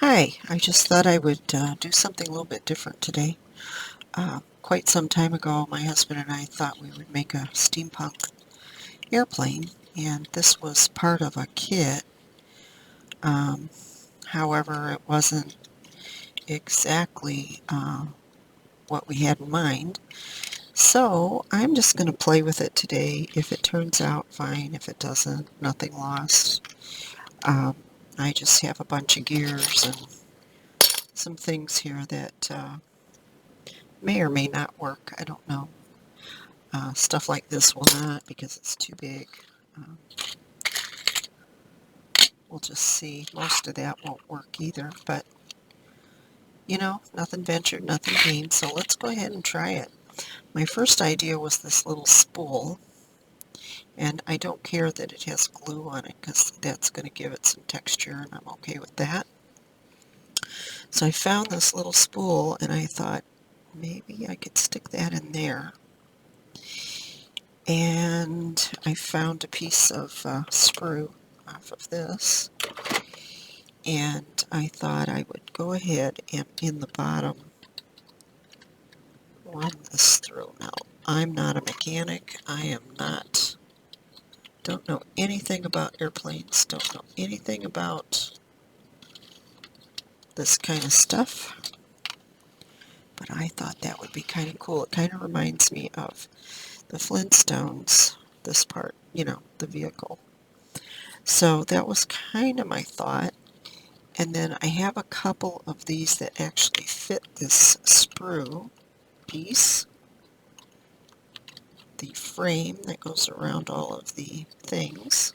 Hi, I just thought I would do something a little bit different today. Quite some time ago, my husband and I thought we would make a steampunk airplane, and this was part of a kit. Um, However, it wasn't exactly what we had in mind. So I'm just going to play with it today. If it turns out, fine. If it doesn't, nothing lost. Um, I just have a bunch of gears and some things here that may or may not work. I don't know. Stuff like this will not because it's too big. Um, we'll just see. Most of that won't work either, but you know, nothing ventured, nothing gained, so let's go ahead and try it. My first idea was this little spool, and I don't care that it has glue on it because that's going to give it some texture, and I'm okay with that. So I found this little spool, and I thought maybe I could stick that in there. And I found a piece of sprue off of this, and I thought I would go ahead and in the bottom run this through. Now, I'm not a mechanic. Don't know anything about airplanes, don't know anything about this kind of stuff, but I thought that would be kind of cool. It kind of reminds me of the Flintstones, this part, you know, the vehicle. So that was kind of my thought. And then I have a couple of these that actually fit this sprue piece, the frame that goes around all of the things.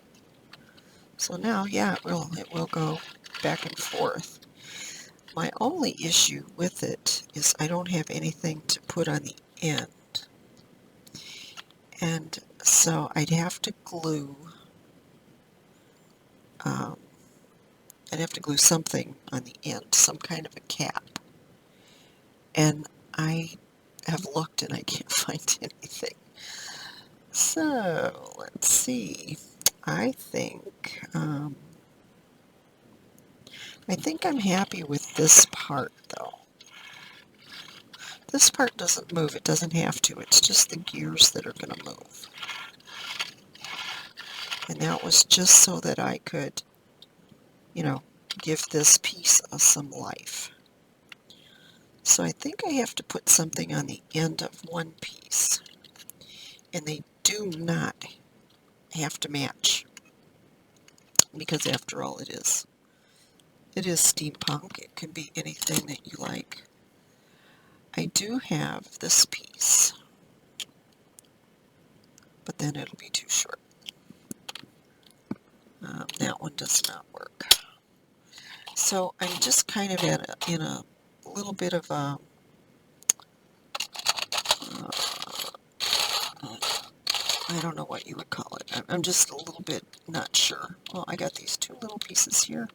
So now, yeah, it will go back and forth. My only issue with it is I don't have anything to put on the end. And so I'd have to glue, um, something on the end, some kind of a cap. And I have looked and I can't find anything. So, let's see. I think I'm happy with this part, though. This part doesn't move. It doesn't have to. It's just the gears that are going to move. And that was just so that I could, you know, give this piece some life. So I think I have to put something on the end of one piece. And they do not have to match. Because after all, it is steampunk. It can be anything that you like. I do have this piece, but then it'll be too short. That one does not work. So I'm just kind of in a little bit of a I don't know what you would call it. I'm just a little bit not sure. Well, I got these two little pieces here.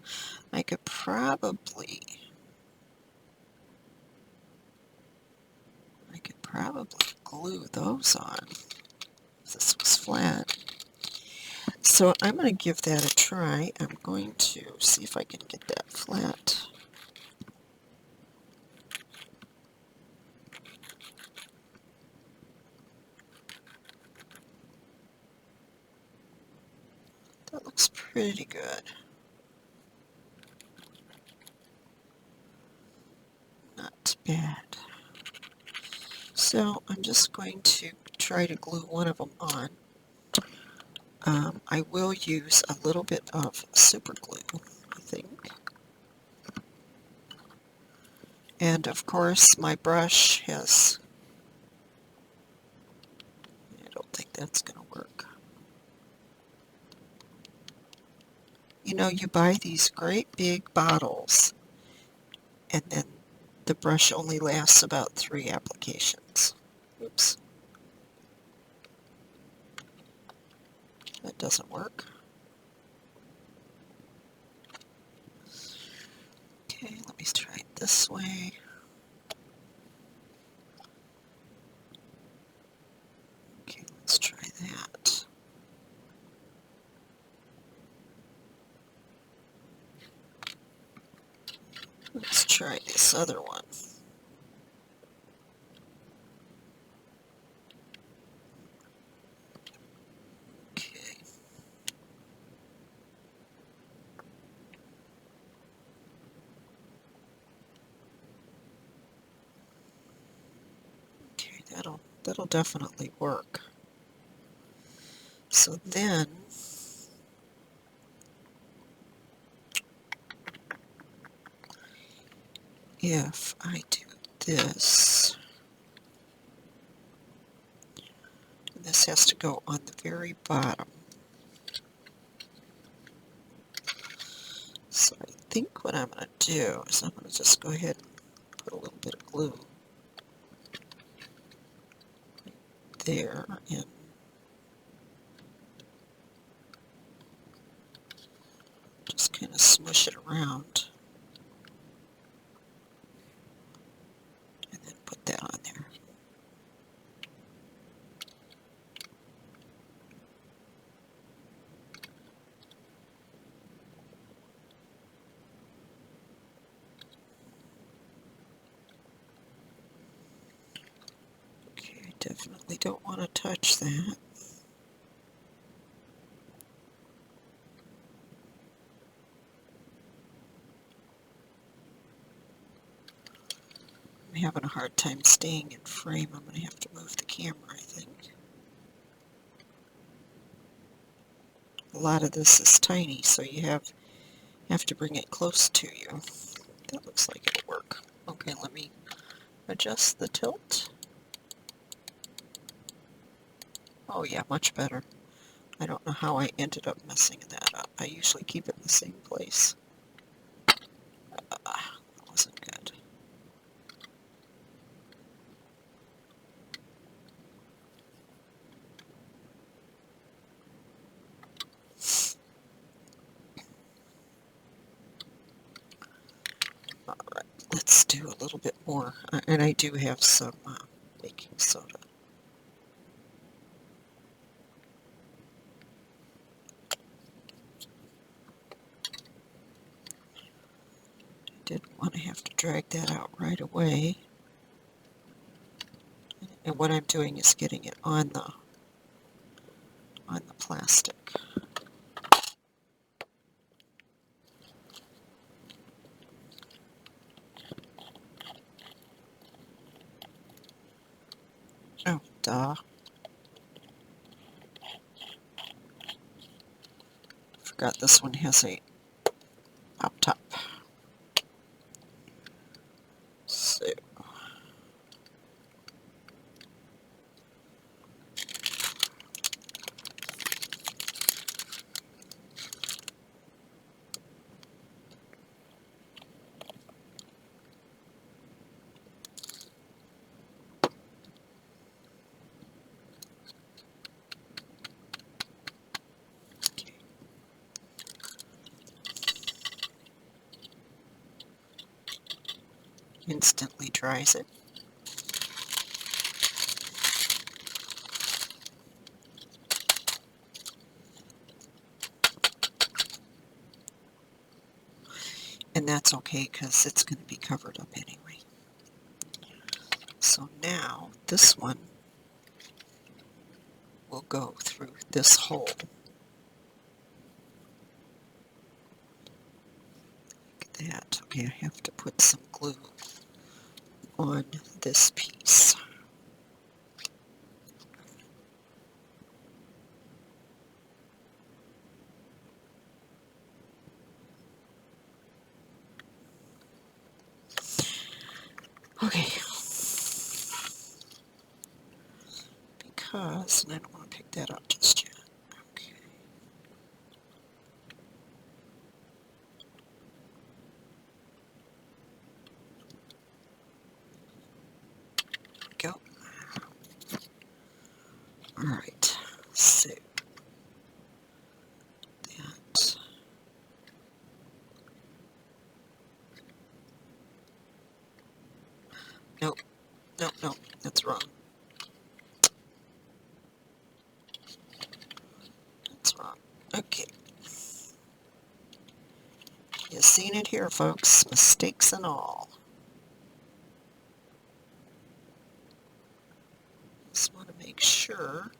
I could probably glue those on if this was flat. So I'm going to give that a try. I'm going to see if I can get that flat. That looks pretty good. Not bad. So I'm just going to try to glue one of them on. I will use a little bit of super glue, I think. And of course my brush has, I don't think that's going to work. You know, you buy these great big bottles and then the brush only lasts about 3 applications. Oops. That doesn't work. Okay, let me try it this way. Okay, let's try that. Let's try this other one. Okay. Okay, that'll definitely work. So then if I do this, and this has to go on the very bottom. So I think what I'm going to do is I'm going to just go ahead and put a little bit of glue there and just kind of smush it around and then put that on there. Okay, I definitely don't want to touch that. I'm having a hard time staying in frame. I'm going to have to move the camera, I think. A lot of this is tiny, so you have to bring it close to you. That looks like it'll work. Okay, let me adjust the tilt. Oh yeah, much better. I don't know how I ended up messing that up. I usually keep it in the same place. That wasn't good. Alright, let's do a little bit more. And I do have some baking soda. Didn't want to have to drag that out right away. And what I'm doing is getting it on the plastic. Oh, duh. Forgot this one has a pop top. So instantly dries it. And that's okay because it's going to be covered up anyway. So now this one will go through this hole. Like that. Okay, I have to put some glue on this piece. Okay. Because, and I don't want to pick that up just yet. Okay. Go. Alright. So that. Nope. Nope, nope. That's wrong. seen it here, folks. Mistakes and all. Just want to make sure.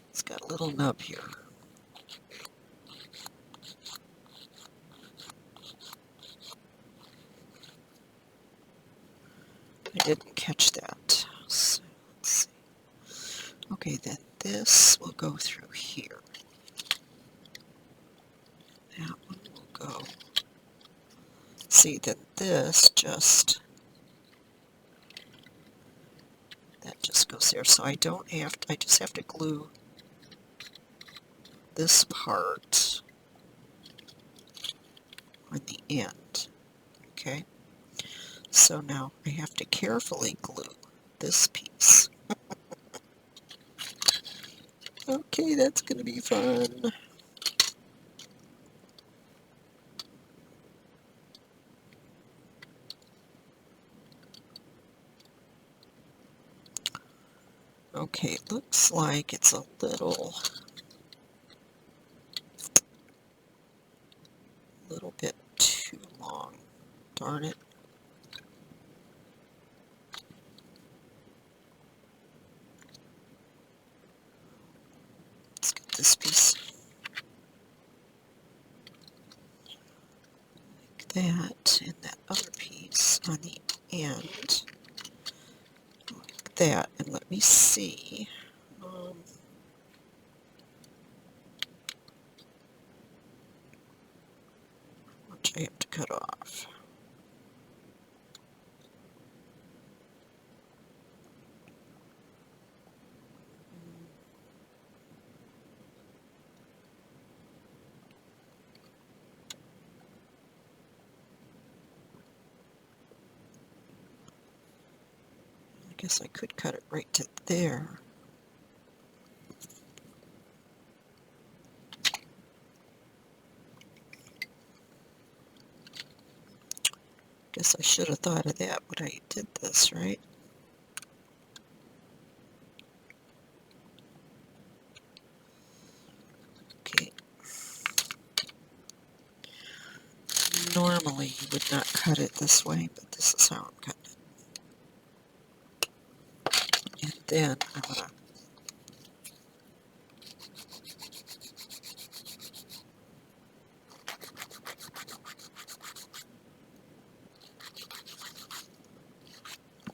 It's got a little nub here. I didn't catch that. So let's see. Okay, then this will go through here. That one will go. See that this just, that just goes there. So I don't have to, I just have to glue this part on the end. Okay. So now I have to carefully glue this piece. Okay, that's going to be fun. Okay, it looks like it's a little bit too long. Darn it. Let's get this piece like that, and that other piece on the end like that. And let me see. How much I have to cut off. I guess I could cut it right to there. Guess I should have thought of that when I did this, right? Okay. Normally you would not cut it this way, but this is how I'm cutting it. And then I'm going to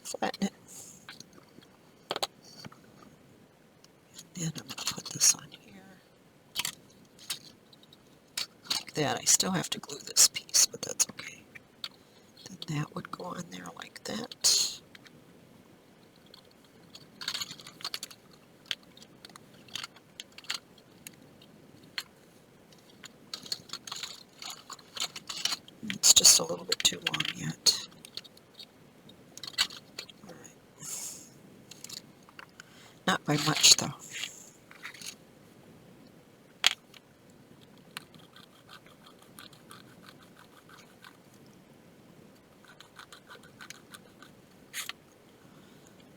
flatten it. And then I'm going to put this on here. Like that. I still have to glue this piece, but that's okay. Then that would go on there like that. It's just a little bit too long yet. All right. Not by much, though.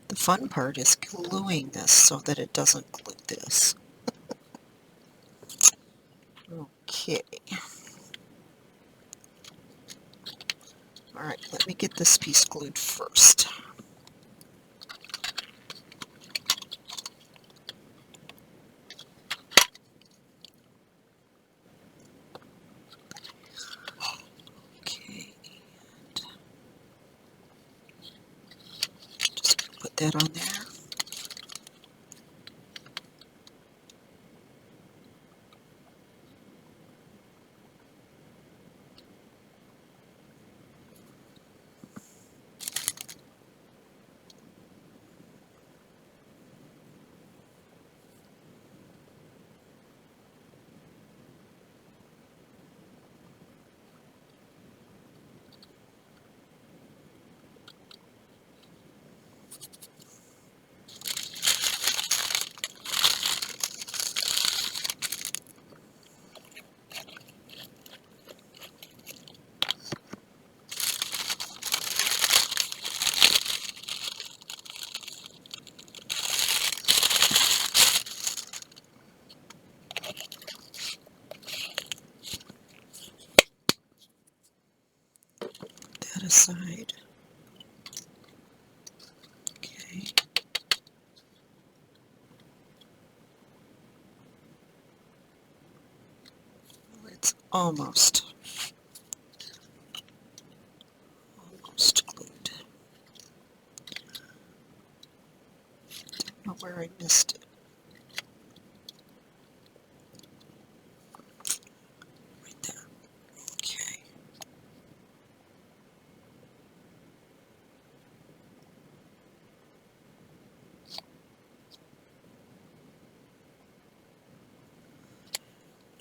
The fun part is gluing this so that it doesn't glue this. Okay. Alright, let me get this piece glued first. Okay, just put that on there. aside. Okay. Well, it's almost glued. Don't know where I missed it. Right there. Okay.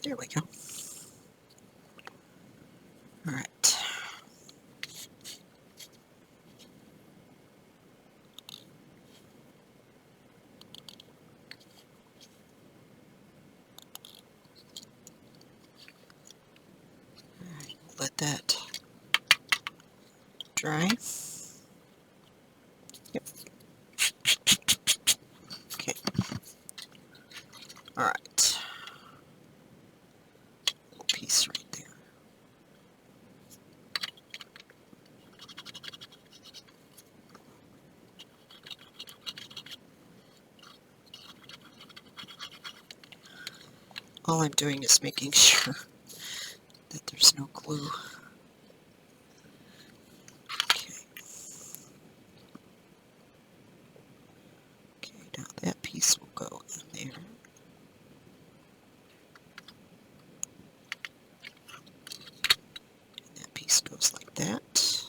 There we go. All right. Let that dry. Yep. Okay. All right. Little piece right there. All I'm doing is making sure that there's no glue. Okay. Okay, now that piece will go in there. And that piece goes like that.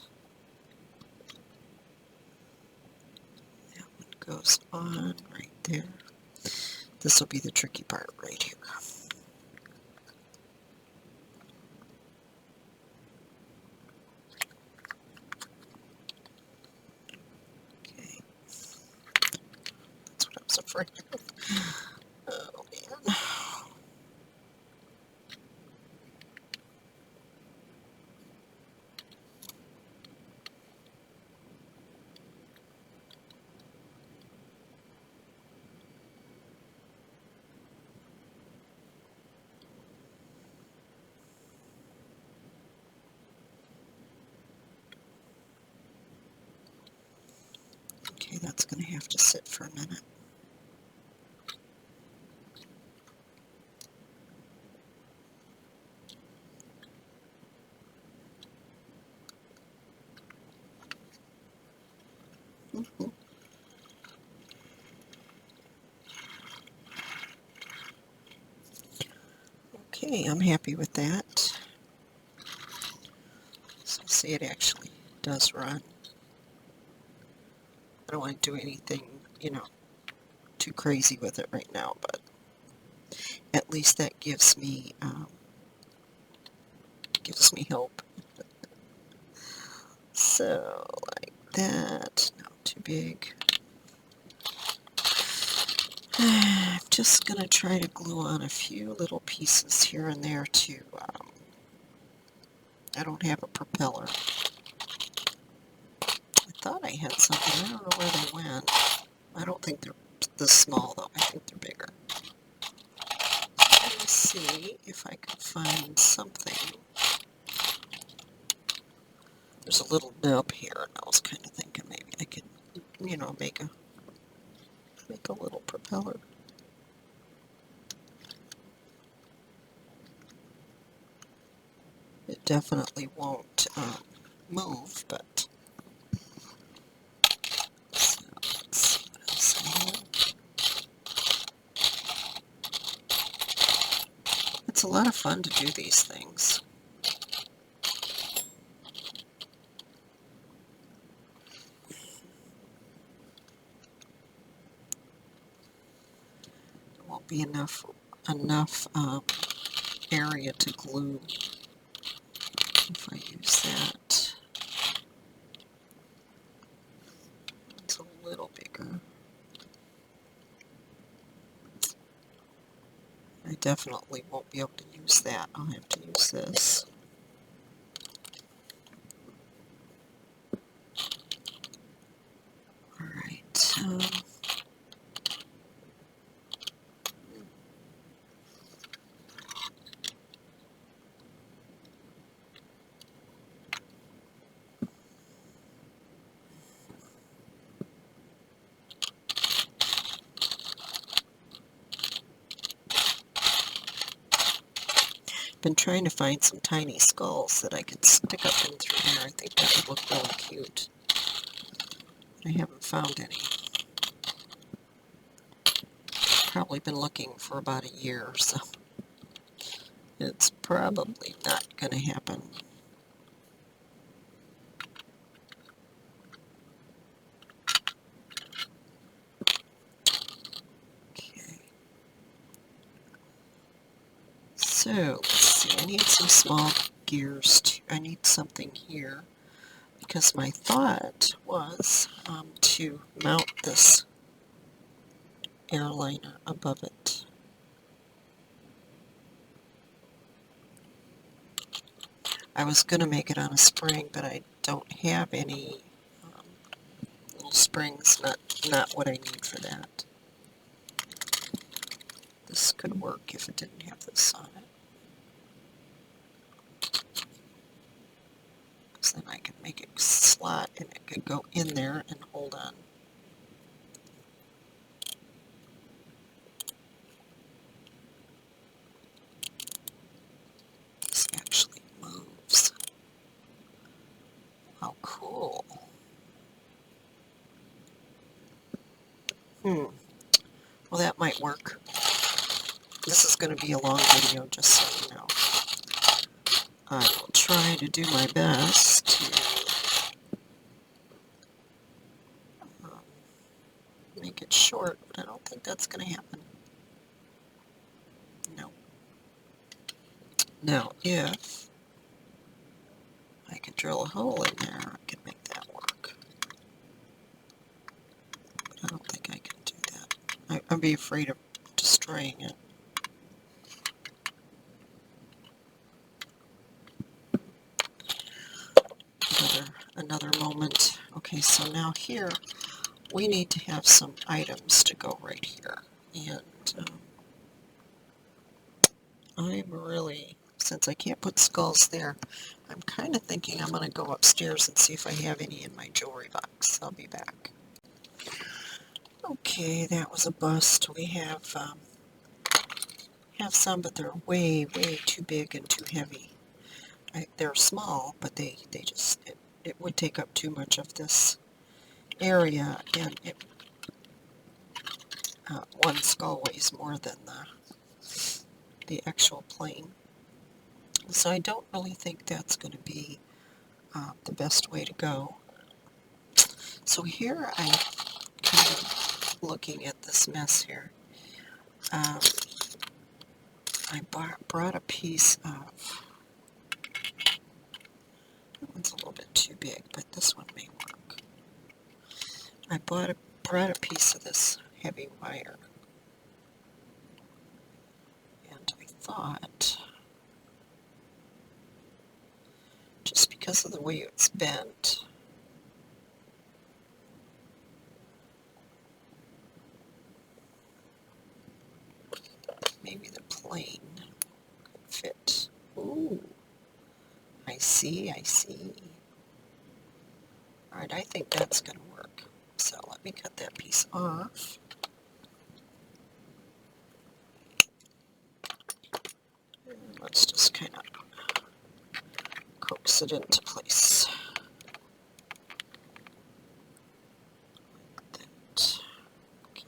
That one goes on right there. This will be the tricky part right here. Okay. That's what I was afraid of. Oh man. Okay, that's going to have to sit for a minute. Okay, I'm happy with that. So see, it actually does run. I don't want to do anything, you know, too crazy with it right now, but at least that gives me hope. So like that, not too big. I'm just gonna try to glue on a few little pieces here and there to. I don't have a propeller. I thought I had something. I don't know where they went. I don't think they're this small though. I think they're bigger. Let me see if I can find something. There's a little nub here, and I was kind of thinking maybe I could, you know, make a little propeller. It definitely won't move, but so let's see what else I have. It's a lot of fun to do these things. There won't be enough area to glue if I use that. It's a little bigger. I definitely won't be able to use that. I'll have to use this. All right. been trying to find some tiny skulls that I could stick up in through there. I think that would look really cute. I haven't found any. Probably been looking for about a year, so it's probably not going to happen. Okay. So, let's see. I need some small gears too. I need something here because my thought was to mount this airliner above it. I was going to make it on a spring, but I don't have any little springs, not what I need for that. This could work if it didn't have this on it. Because then I could make it slot and it could go in there and hold on. This actually moves. How cool. Well, that might work. This is going to be a long video, just so you know. I will try to do my best to make it short, but I don't think that's going to happen. No. Now, if I could drill a hole in there, I could make that work. But I don't think I can do that. I'd be afraid of destroying it. Another moment. Okay, so now here we need to have some items to go right here. And I'm really, since I can't put skulls there, I'm kind of thinking I'm going to go upstairs and see if I have any in my jewelry box. I'll be back. Okay, that was a bust. We have some, but they're way, way too big and too heavy. They're small, but they just, it would take up too much of this area, and one skull weighs more than the actual plane. So I don't really think that's going to be the best way to go. So here I'm kind of looking at this mess here. I brought a piece of, that one's a little bit too big, but this one may work. I brought a piece of this heavy wire, and I thought, just because of the way it's bent, maybe the plane could fit. Ooh, I see, I see. Alright, I think that's going to work. So let me cut that piece off. And let's just kind of coax it into place. Like that. Okay.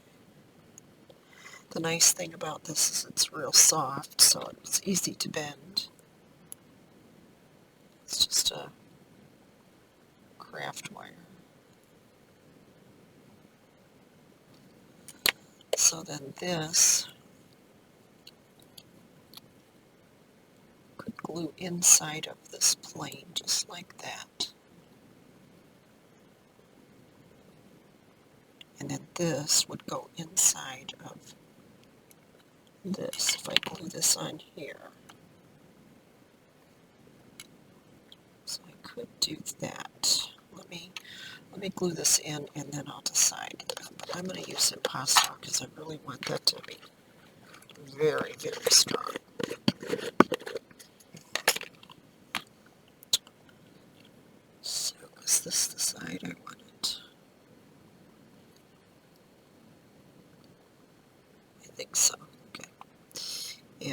The nice thing about this is it's real soft, so it's easy to bend. It's just a craft wire. So then this could glue inside of this plane just like that. And then this would go inside of this if I glue this on here. So I could do that. Let me glue this in and then I'll decide. But I'm going to use impasto because I really want that to be very, very strong. So is this the side I want it? I think so. Okay.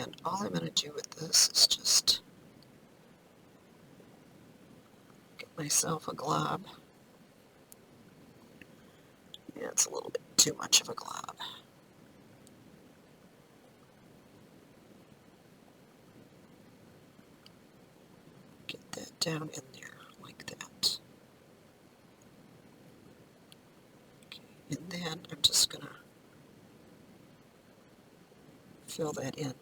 And all I'm going to do with this is just myself a glob. Yeah, it's a little bit too much of a glob. Get that down in there like that. Okay. And then I'm just going to fill that in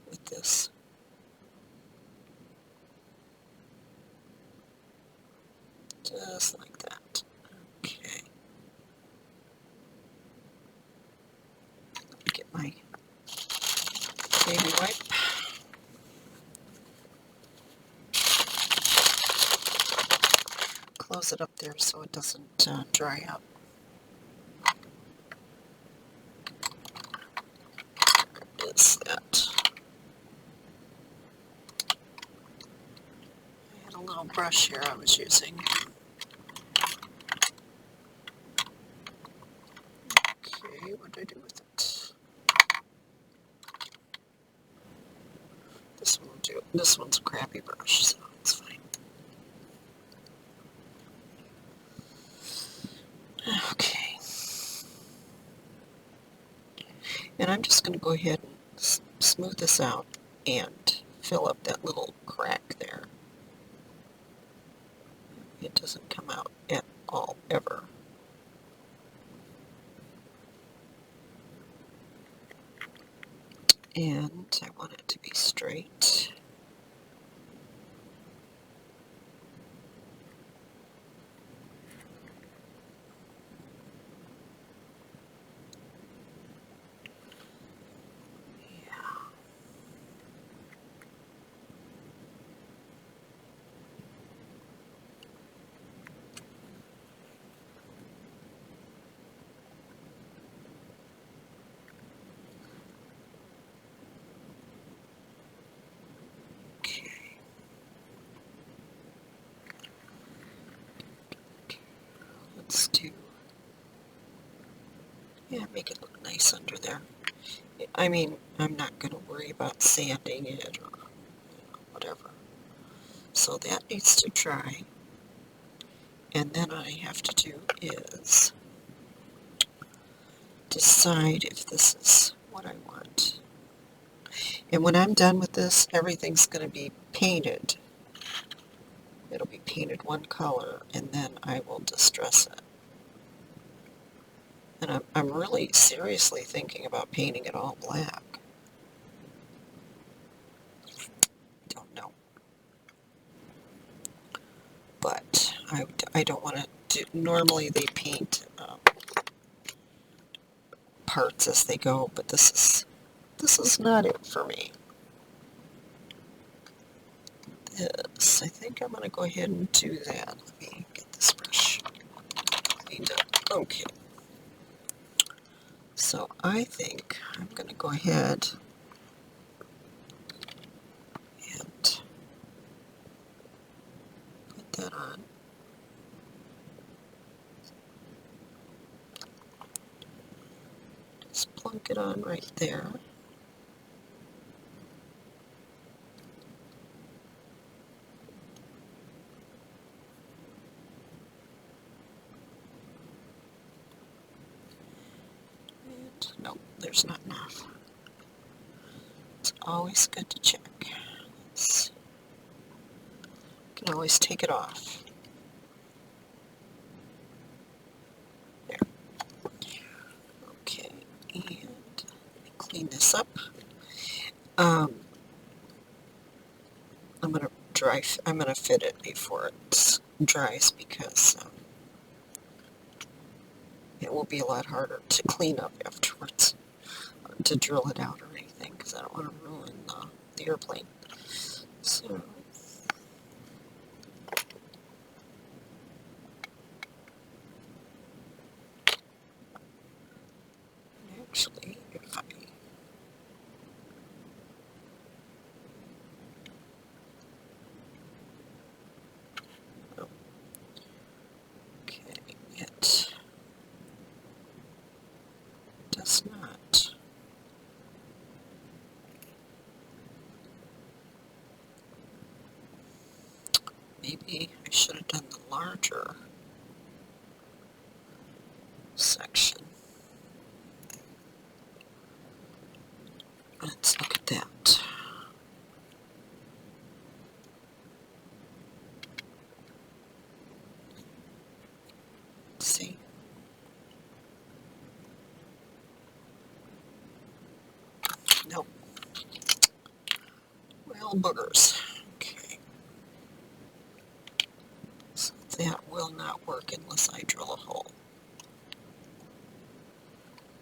with this. Just like that. Okay. Get my baby wipe. Close it up there so it doesn't dry out. There is that. I had a little brush here I was using. Okay, what did I do with it? This one will do. This one's a crappy brush, so it's fine. Okay. And I'm just going to go ahead and smooth this out and fill up that little crack there. It doesn't come out at all, ever. And I want it to be straight. Let's do, yeah, make it look nice under there. I mean, I'm not going to worry about sanding it or whatever. So that needs to dry. And then what I have to do is decide if this is what I want. And when I'm done with this, everything's going to be painted. It'll be painted one color, and then I will distress it. And I'm really seriously thinking about painting it all black. Don't know. But I don't want to do, normally they paint parts as they go, but this is not it for me. This, I think I'm going to go ahead and do that. Let me get this brush cleaned up. Okay. So I think I'm going to go ahead and put that on. Just plunk it on right there. Nope, there's not enough. It's always good to check. You can always take it off. There. Okay, and clean this up. I'm gonna fit it before it dries because it will be a lot harder to clean up afterwards, to drill it out or anything, because I don't want to ruin the airplane. So, actually, if I it does not. Maybe I should have done the larger section. Let's look at that. Let's see. Nope. Well, boogers. Okay. So that will not work unless I drill a hole.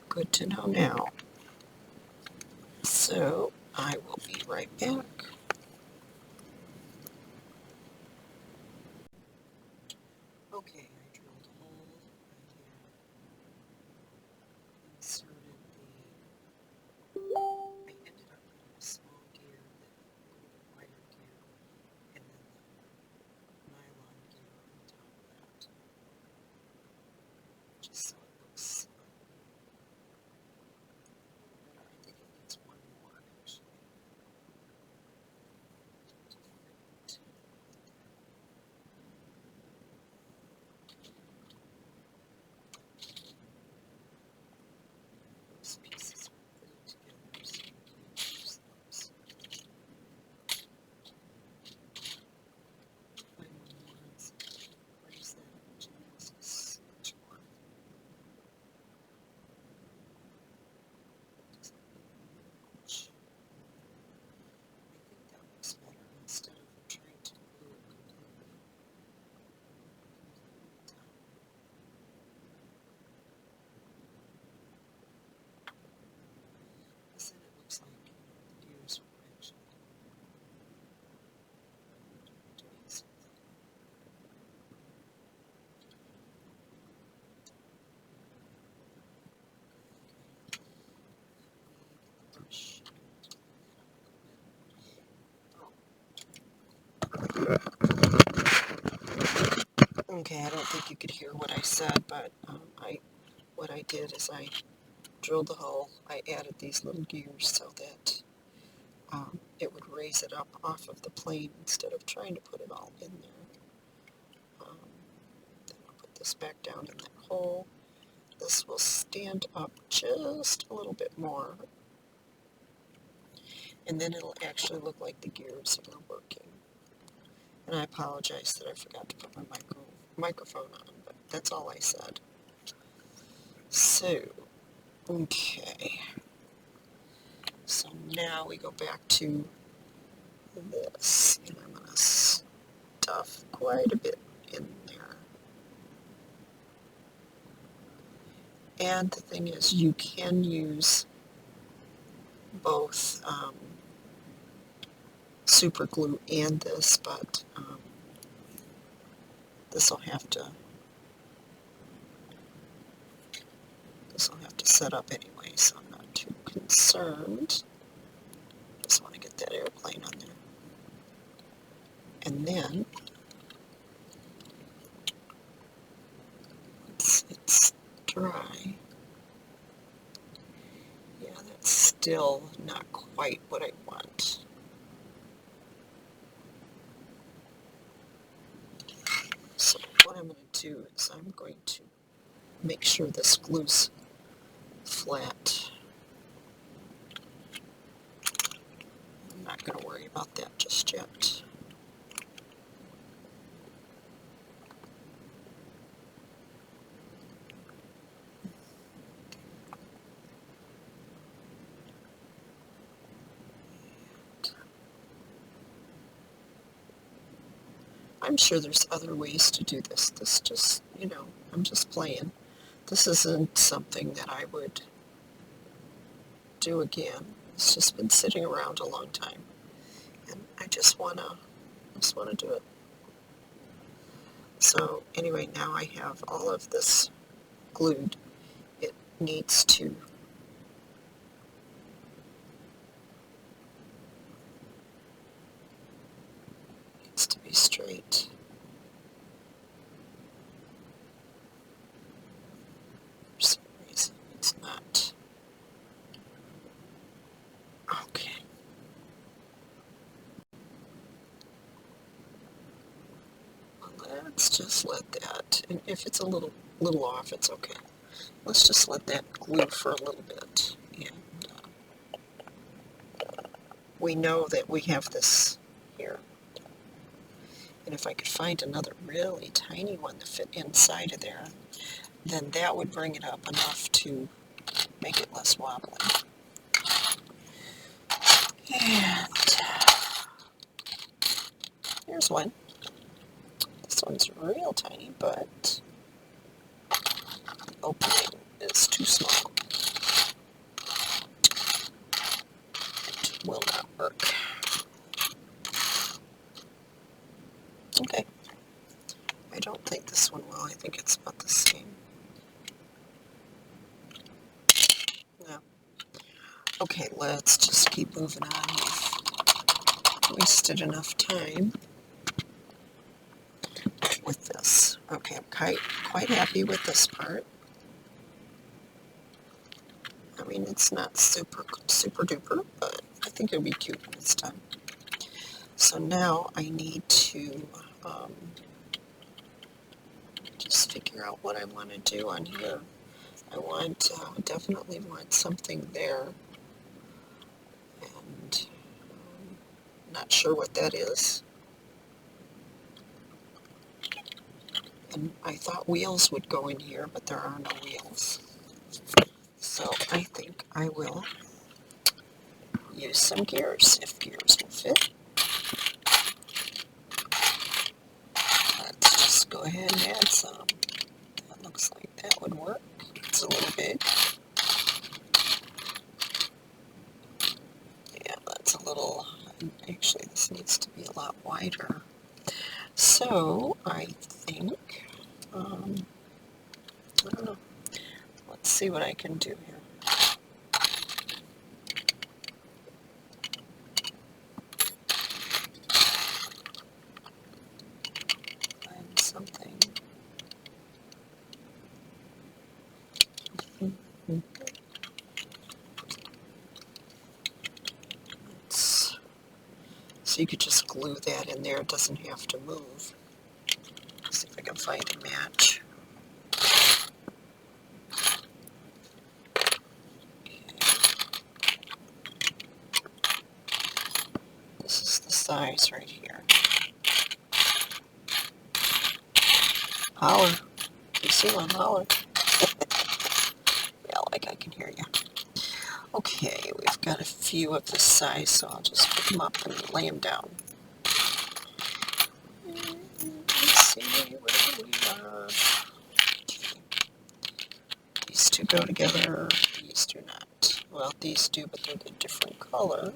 Good to know now. So I will be right back. Okay, I drilled a hole. I inserted I ended up putting a small gear, that wider gear, and then the nylon gear on top of that, just so it looks better. I think it needs one more actually. Those pieces were glued together, so you can't use those. Find one more and place that gymnastics much more. Doesn't need much. I think that looks better instead of trying to glue it completely down. Because then it looks like the gears were actually doing something. Brush. Okay, I don't think you could hear what I said, but what I did is I drilled the hole. I added these little gears so that it would raise it up off of the plane instead of trying to put it all in there. Then I'll put this back down in that hole. This will stand up just a little bit more, and then it'll actually look like the gears are working. And I apologize that I forgot to put my microphone on, but that's all I said. So, okay. So now we go back to this, and I'm going to stuff quite a bit in there. And the thing is, you can use both super glue and this, but this will have to set up anyway, so I'm not too concerned. Just want to get that airplane on there. And then once it's dry, yeah, that's still not quite what I want. So what I'm going to do is I'm going to make sure this glue's flat. I'm not going to worry about that just yet. I'm sure there's other ways to do this. This just, I'm just playing. This isn't something that I would do again. It's just been sitting around a long time, and I just wanna do it. So anyway, now I have all of this glued. It needs to be straight. For some reason, it's not. Okay. let's just let that, and if it's a little off, it's okay. Let's just let that glue for a little bit. And we know that we have this here. And if I could find another really tiny one to fit inside of there, then that would bring it up enough to make it less wobbly. And here's one. This one's real tiny, but the opening is too small. It will not work. Okay. I don't think this one will. I think it's about the same. No. Okay, let's just keep moving on. We've wasted enough time with this. Okay, I'm quite happy with this part. I mean, it's not super duper, but I think it'll be cute when it's done. So now I need to just figure out what I want to do on here. I definitely want something there, and not sure what that is. And I thought wheels would go in here, but there are no wheels. So I think I will use some gears, if gears will fit. Let's just go ahead and add some. That looks like that would work. It's a little big. Yeah, that's a little, actually this needs to be a lot wider. So I think, I don't know, let's see what I can do here. Find something. So you could just glue that in there, it doesn't have to move. Let's see if I can find a match. Okay. This is the size right here. Holler. You see one, holler. Yeah, like I can hear you. Okay, we've got a few of this size, so I'll just pick them up and lay them down. Let's see where we are. Okay. These two go together, these do not. Well, these do, but they're the different color.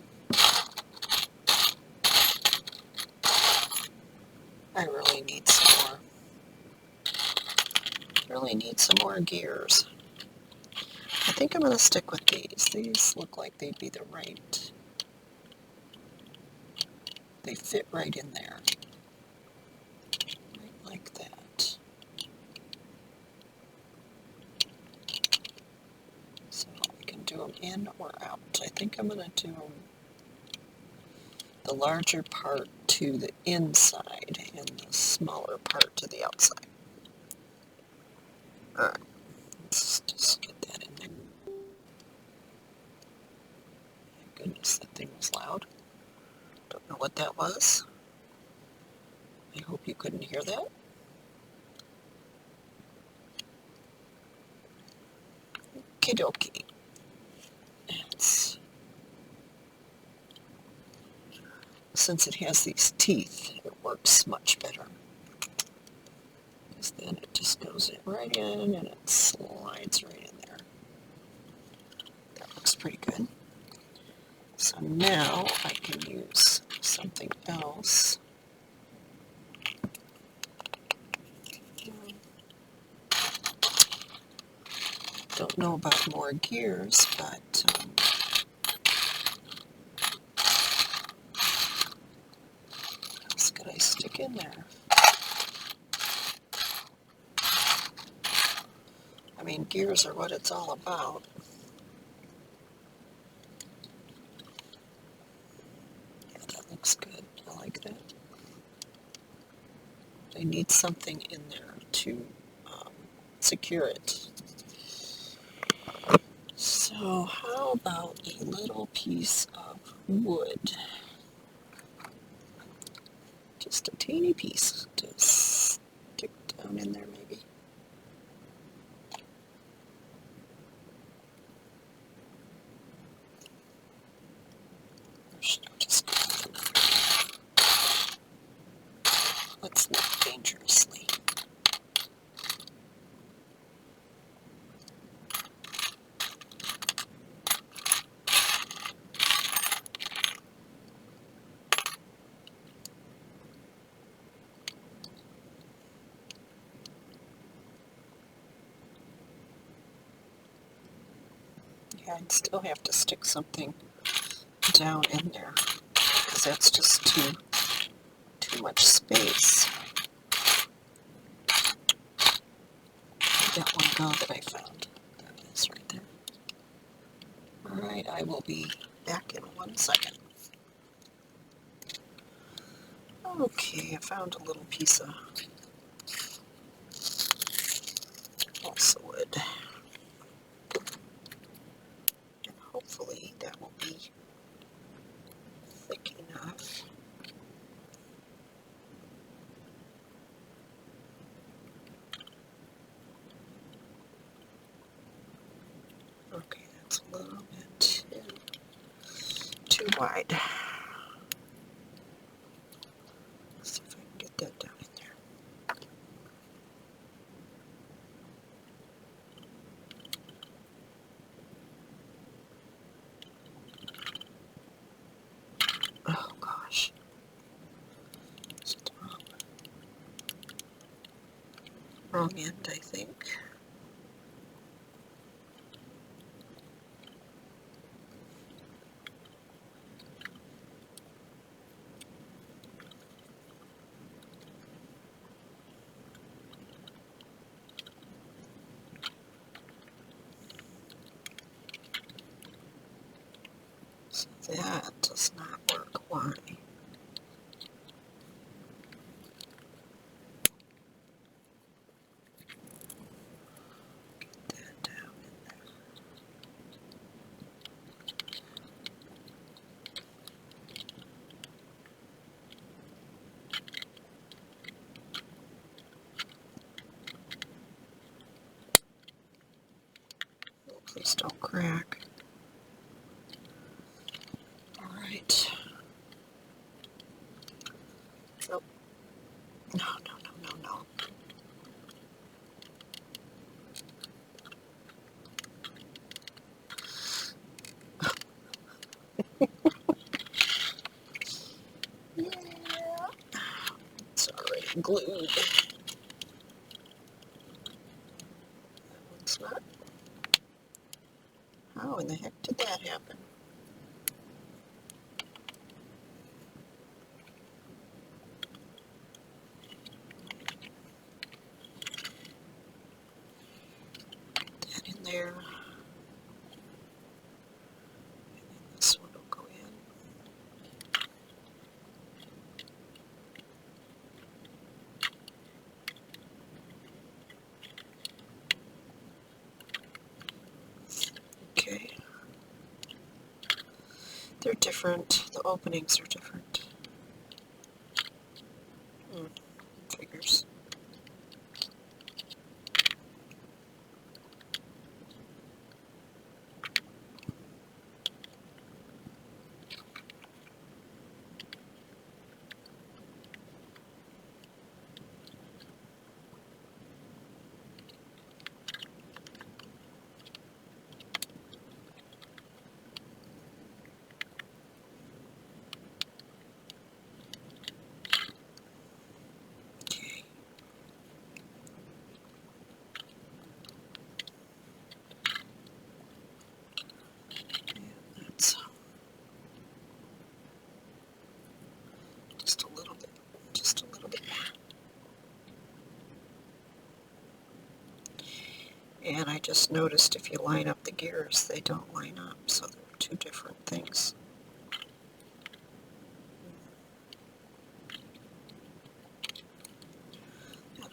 I really need some more. Really need some more gears. I think I'm going to stick with these. These look like they'd be the right. They fit right in there. Right like that. So we can do them in or out. I think I'm going to do the larger part to the inside and the smaller part to the outside. Alright, let's just get that in there. Goodness, that thing was loud. Don't know what that was. I hope you couldn't hear that. Okie dokie. Since it has these teeth, it works much better. Because then it just goes right in and it slides right in there. That looks pretty good. So now I can use something else. Don't know about more gears, but what else could I stick in there? I mean, gears are what it's all about. Yeah, that looks good. I like that. I need something in there to secure it. So how about a little piece of wood? Just a teeny piece to stick down in there maybe. Or should I just go through? Let's not dangerously. Yeah, I'd still have to stick something down in there because that's just too much space. That one go that I found. There it is right there. Alright, I will be back in 1 second. Okay, I found a little piece of balsa wood. And hopefully that will be thick enough. Okay, that's a little bit too wide. Let's see if I can get that down in there. Oh gosh. Is it the wrong end, I think. So that does not work. Why? Get that down in there. Oh, please don't crack. Alright. Oh. No, no, no, no, no. Yeah. It's already glued. That one's not. How in the heck did that happen? That in there. And then this one will go in. Okay. They're different. The openings are different. Figures. Okay. That's just a little bit. Just a little bit. And I just noticed if you line up the gears, they don't line up, so they're two different things.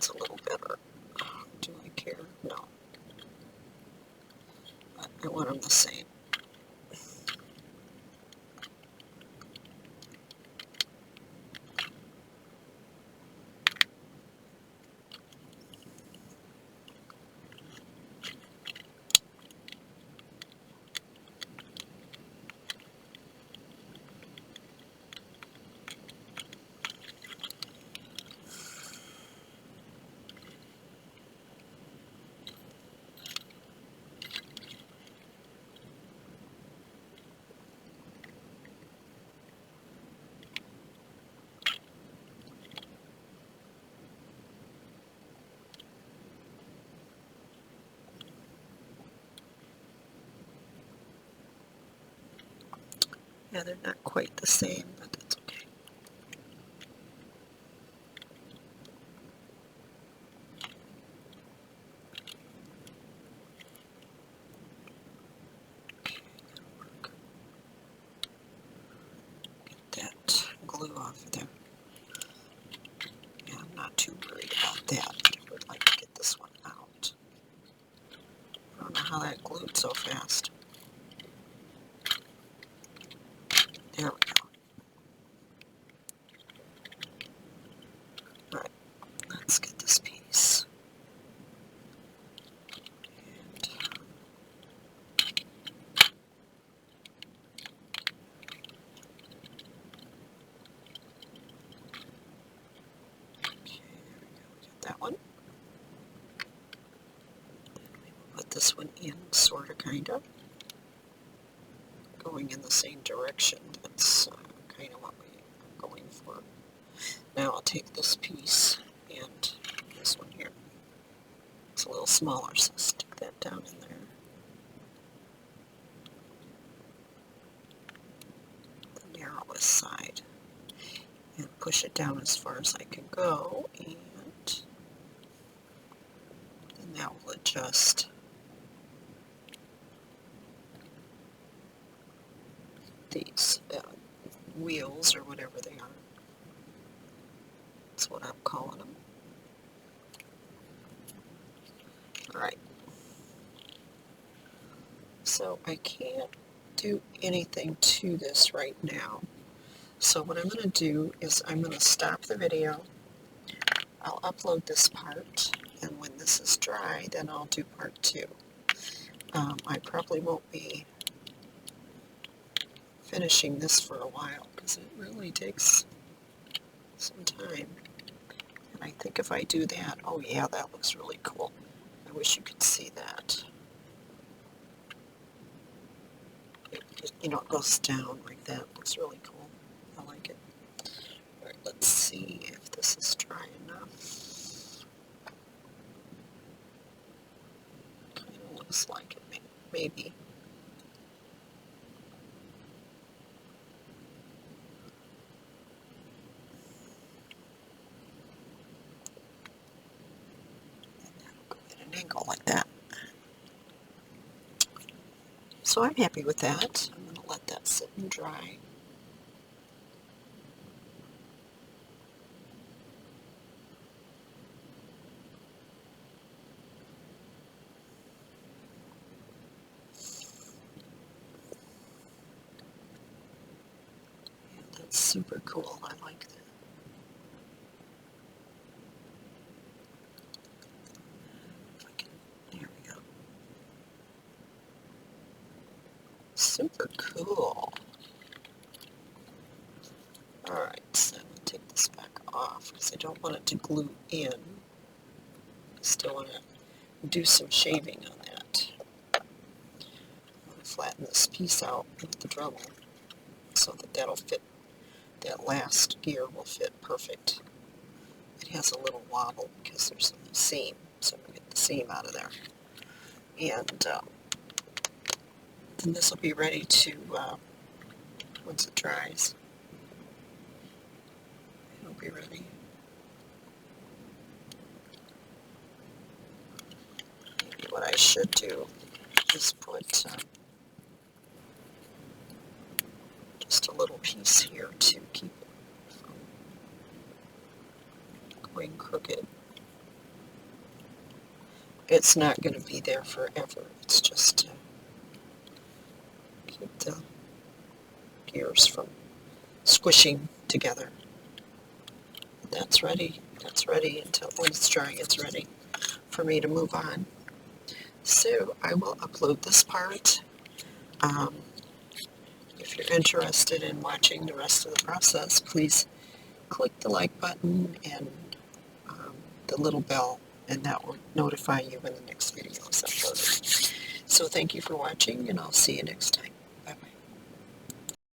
That's a little better. Do I care? No. But I want them the same. Yeah, they're not quite the same, but that's okay. Get that glue off of there. Yeah, I'm not too worried about that, but I would like to get this one out. I don't know how that glued so fast. There we go. All right, let's get this piece. Okay, there we go. We got that one. Put this one in, sort of, kind of. Going in the same direction. That's kind of what we're going for. Now I'll take this piece and this one here. It's a little smaller, so stick that down in there. The narrowest side. And push it down as far as I can go, and then that will adjust these wheels, or whatever they are. That's what I'm calling them. Alright. So I can't do anything to this right now. So what I'm going to do is I'm going to stop the video. I'll upload this part, and when this is dry, then I'll do part 2. I probably won't be finishing this for a while because it really takes some time. And I think if I do that, oh yeah, that looks really cool. I wish you could see that. It goes down like that. It looks really cool. I like it. All right, let's see if this is dry enough. Kind of looks like it, maybe. And that'll go at an angle like that. So I'm happy with that. I'm going to let that sit and dry. And that's super cool. I like that. There we go. Super cool. Alright, so I'm going to take this back off because I don't want it to glue in. I still want to do some shaving on that. I'm going to flatten this piece out with the Dremel so that that'll fit, that last gear will fit perfect. It has a little wobble because there's a seam, so I'm going to get the seam out of there. And then this will be ready to, once it dries, it'll be ready. Maybe what I should do is put just a little piece here to keep it from going crooked. it's not going to be there forever. It's just to keep the gears from squishing together. That's ready. That's ready until when it's dry, it's ready for me to move on. So I will upload this part. If you're interested in watching the rest of the process, please click the like button and the little bell, and that will notify you when the next video is uploaded. So thank you for watching, and I'll see you next time.